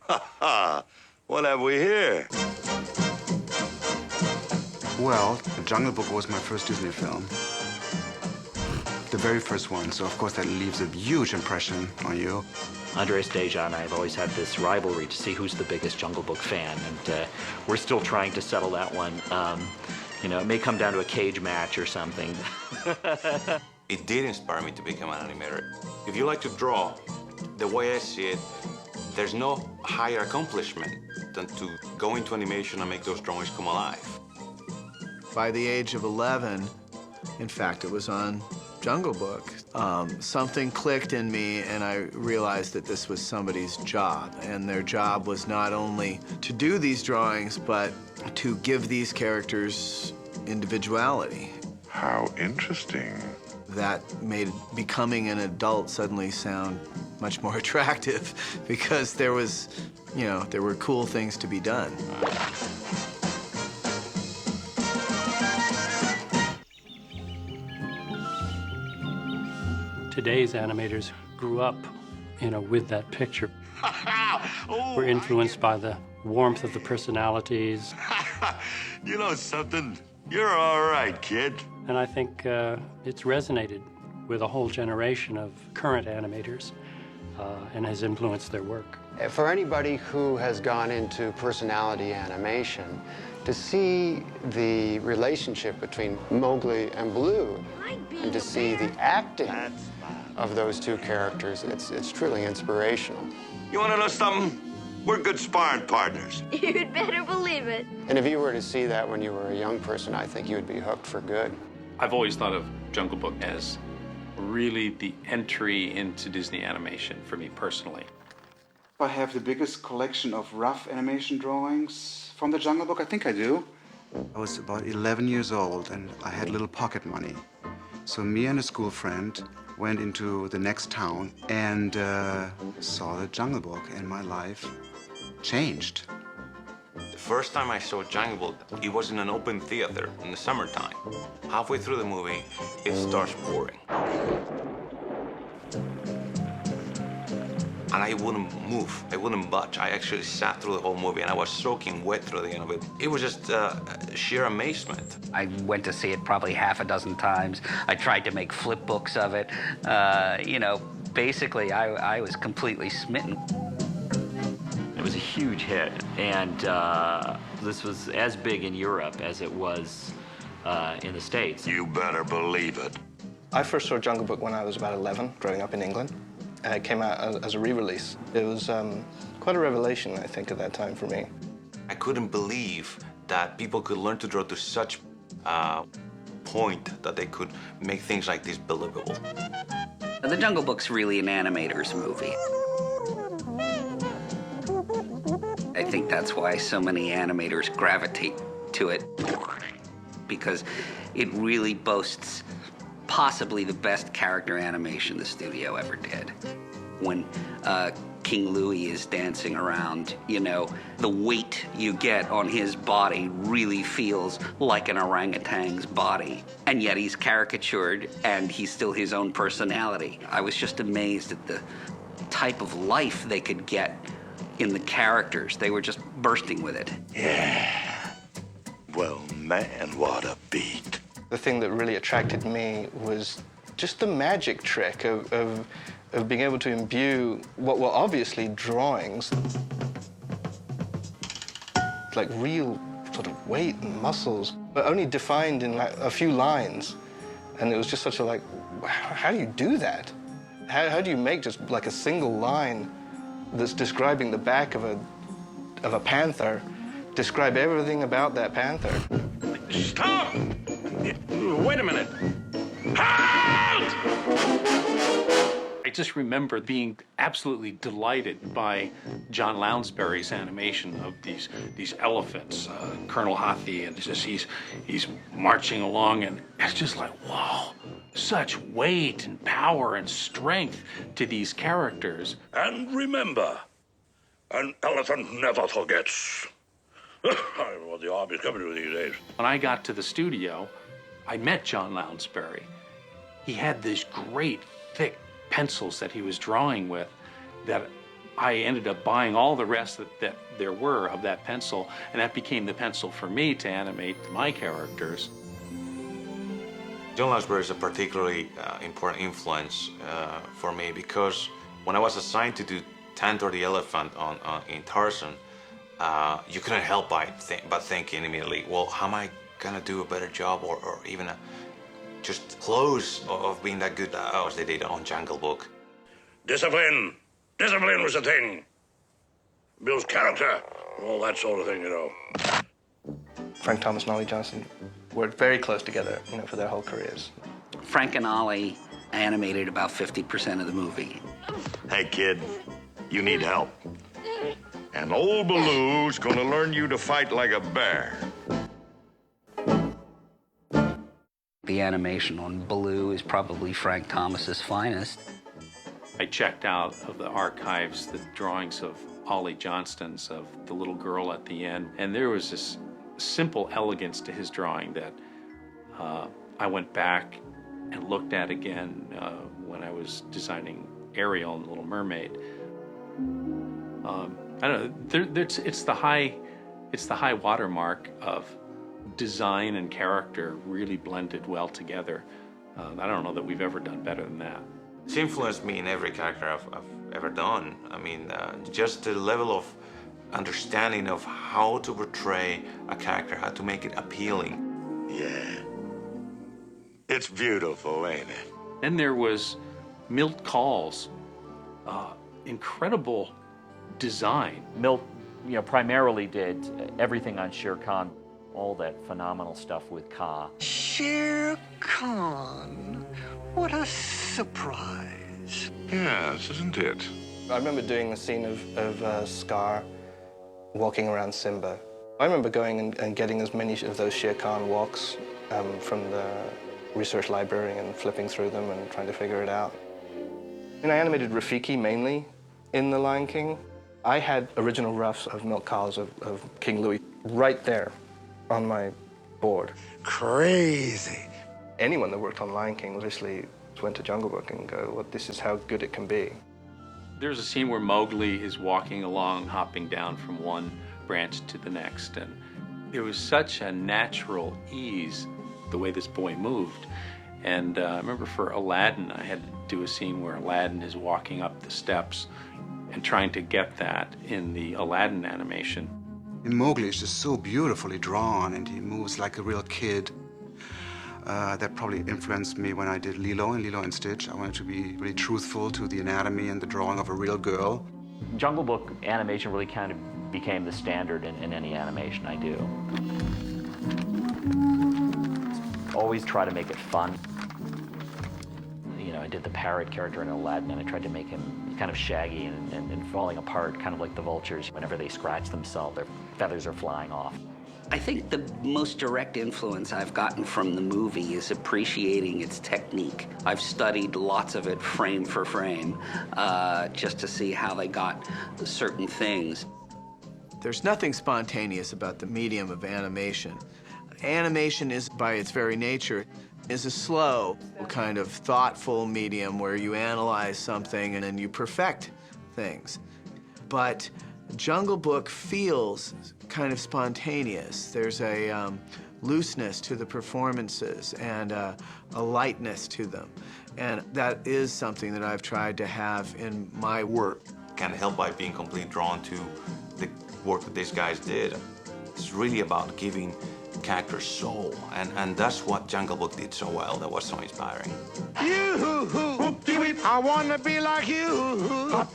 Ha! What have we here? Well, The Jungle Book was my first Disney film. The very first one, so of course that leaves a huge impression on you. Andres Deja and I have always had this rivalry to see who's the biggest Jungle Book fan, and we're still trying to settle that one. You know, it may come down to a cage match or something. It did inspire me to become an animator. If you like to draw, the way I see it, there's no higher accomplishment than to go into animation and make those drawings come alive. By the age of 11, in fact, it was on Jungle Book, something clicked in me and I realized that this was somebody's job. And their job was not only to do these drawings, but to give these characters individuality. How interesting. That made becoming an adult suddenly sound much more attractive because there was, you know, there were cool things to be done. Today's animators grew up, you know, with that picture. We're influenced by the warmth of the personalities. You know something? You're all right, kid. And I think it's resonated with a whole generation of current animators and has influenced their work. For anybody who has gone into personality animation, to see the relationship between Mowgli and Baloo, and to see the acting of those two characters, it's truly inspirational. You want to know something? We're good sparring partners. You'd better believe it. And if you were to see that when you were a young person, I think you would be hooked for good. I've always thought of Jungle Book as really the entry into Disney animation for me personally. I have the biggest collection of rough animation drawings from the Jungle Book. I think I do. I was about 11 years old and I had little pocket money. So me and a school friend went into the next town and saw the Jungle Book, and my life changed. The first time I saw Jungle Book, it was in an open theater in the summertime. Halfway through the movie, it starts pouring. And I wouldn't move, I wouldn't budge. I actually sat through the whole movie and I was soaking wet through the end of it. It was just sheer amazement. I went to see it probably half a dozen times. I tried to make flip books of it. You know, basically I was completely smitten. It was a huge hit, and this was as big in Europe as it was in the States. You better believe it. I first saw Jungle Book when I was about 11, growing up in England. It came out as a re-release. It was quite a revelation, I think, at that time for me. I couldn't believe that people could learn to draw to such point that they could make things like this believable. The Jungle Book's really an animator's movie. I think that's why so many animators gravitate to it, because it really boasts possibly the best character animation the studio ever did. When King Louie is dancing around, you know, the weight you get on his body really feels like an orangutan's body. And yet he's caricatured and he's still his own personality. I was just amazed at the type of life they could get in the characters. They were just bursting with it. Yeah. Well, man, what a beat. The thing that really attracted me was just the magic trick of being able to imbue what were obviously drawings, like real sort of weight and muscles, but only defined in like a few lines. And it was just such a like, how do you do that? How do you make just like a single line that's describing the back of a panther, describe everything about that panther? Stop! Wait a minute. Halt! I just remember being absolutely delighted by John Lounsbury's animation of these elephants, Colonel Hathi, and just he's marching along, and it's just like, wow, such weight and power and strength to these characters. And remember, an elephant never forgets. I don't know what the army's coming to these days. When I got to the studio, I met John Lounsbury. He had these great, thick pencils that he was drawing with that I ended up buying all the rest that there were of that pencil, and that became the pencil for me to animate my characters. John Lounsbury is a particularly important influence for me because when I was assigned to do Tantor the Elephant in Tarzan, you couldn't help but thinking immediately, well, how am I gonna do a better job or even just close of being that good as they did on Jungle Book. Discipline. Discipline was the thing. Builds character, all that sort of thing, you know. Frank Thomas and Ollie Johnston worked very close together, you know, for their whole careers. Frank and Ollie animated about 50% of the movie. Hey, kid, you need help. And old Baloo's gonna learn you to fight like a bear. The animation on Baloo is probably Frank Thomas's finest. I checked out of the archives the drawings of Ollie Johnston's of the little girl at the end, and there was this simple elegance to his drawing that I went back and looked at again when I was designing Ariel and the Little Mermaid. I don't know. It's the high watermark of design and character really blended well together. I don't know that we've ever done better than that. It's influenced me in every character I've ever done. I mean, just the level of understanding of how to portray a character, how to make it appealing. Yeah. It's beautiful, ain't it? Then there was Milt Kahl's incredible design. Milt, primarily did everything on Shere Khan, all that phenomenal stuff with Kaa. Shere Khan. What a surprise. Yes, isn't it? I remember doing the scene of Scar walking around Simba. I remember going and getting as many of those Shere Khan walks from the research library and flipping through them and trying to figure it out. And I animated Rafiki mainly in The Lion King. I had original roughs of Milt Kahl's of King Louis right there on my board. Crazy. Anyone that worked on Lion King obviously went to Jungle Book and go, well, this is how good it can be. There's a scene where Mowgli is walking along, hopping down from one branch to the next, and there was such a natural ease the way this boy moved. And I remember for Aladdin, I had to do a scene where Aladdin is walking up the steps and trying to get that in the Aladdin animation. And Mowgli is just so beautifully drawn, and he moves like a real kid. That probably influenced me when I did Lilo and Lilo and Stitch. I wanted to be really truthful to the anatomy and the drawing of a real girl. Jungle Book animation really kind of became the standard in any animation I do. Always try to make it fun. I did the parrot character in Aladdin, and I tried to make him kind of shaggy and falling apart, kind of like the vultures. Whenever they scratch themselves, their feathers are flying off. I think the most direct influence I've gotten from the movie is appreciating its technique. I've studied lots of it frame for frame, just to see how they got certain things. There's nothing spontaneous about the medium of animation. Animation is, by its very nature, is a slow, kind of thoughtful medium where you analyze something and then you perfect things. But Jungle Book feels kind of spontaneous. There's a looseness to the performances and a lightness to them. And that is something that I've tried to have in my work. Can't help by being completely drawn to the work that these guys did. It's really about giving characters soul, and that's what Jungle Book did so well. That was so inspiring. I wanna be like you. I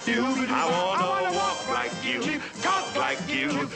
wanna walk like you, talk like you.